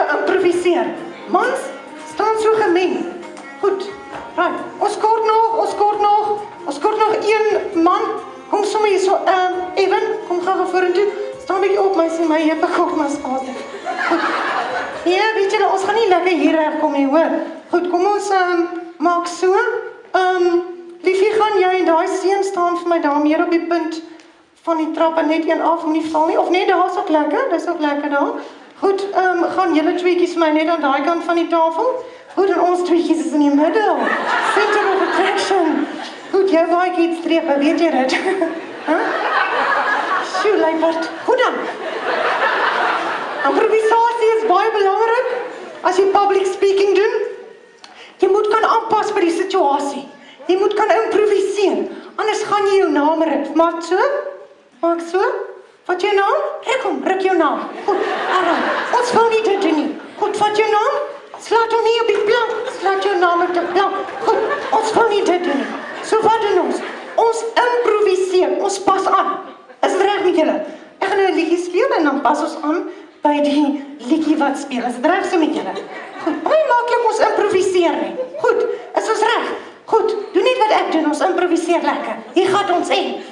geïmproviseer. Mans, staan so gemeng. Goed, right. Ons kort nog een man. Kom sommer hier so, Evan, kom gou vorentoe. Staan bietjie op, my heupe kort maar spasie. Goed. Ja, weet julle, ons gaan nie lekker hier regkom nie, hoor. Goed, kom ons maak so. Liefie, gaan jy en daai seun staan vir my daar meer op die punt van die trappe, net een af, moenie val nie. Of nee, daar is ook lekker, dis ook lekker daar. Goed, gaan julle tweeetjies vir my net aan daai kant van die tafel. Goed, en ons tweeetjies is in die middel. Center of attraction. Goed, jou baie iets strepe, weet jy dit? Sjoe, Leipert. Goed dan. Improvisasie is baie belangrik as jy public speaking doen. Jy moet kan aanpas by die situasie. Jy moet kan improviseer, anders gaan jy jou naam ruk. Maak so. Wat jou naam? Ruk jou naam. Goed, Aaron, ons wil nie dit doen nie. Goed, wat jou naam? Slaat hom nie op die plank. Slaat jou naam op die plank. Goed, ons wil nie dit doen nie. So wat doen ons? Ons improviseer, ons pas aan. Is dit reg met julle? Ek gaan nou 'n liedjie speel en dan pas ons aan by die liedjie wat speel. Is dit reg so met julle? Goed, baie maklik ons improviseer nie. Goed, is ons reg? Goed, doen net wat ek doen, ons improviseer lekker. Hier gaan ons in.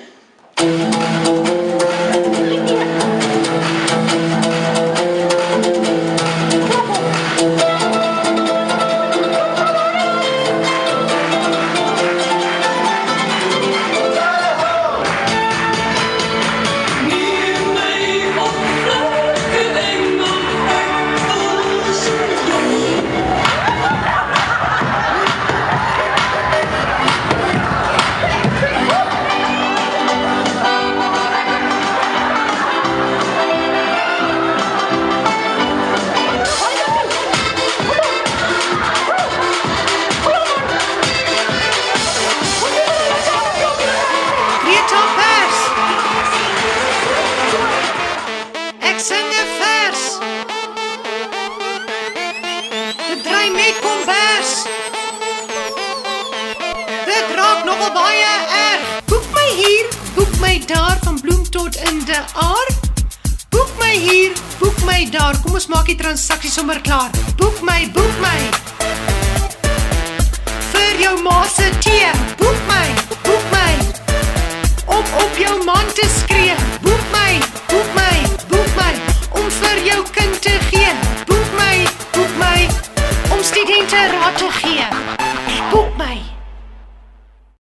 Daar van bloem tot in de aard. Boek my hier, boek my daar. Kom ons maak die transaksie sommer klaar. Boek my. Vir jou ma se tee. Boek my. Om op jou man te skryf.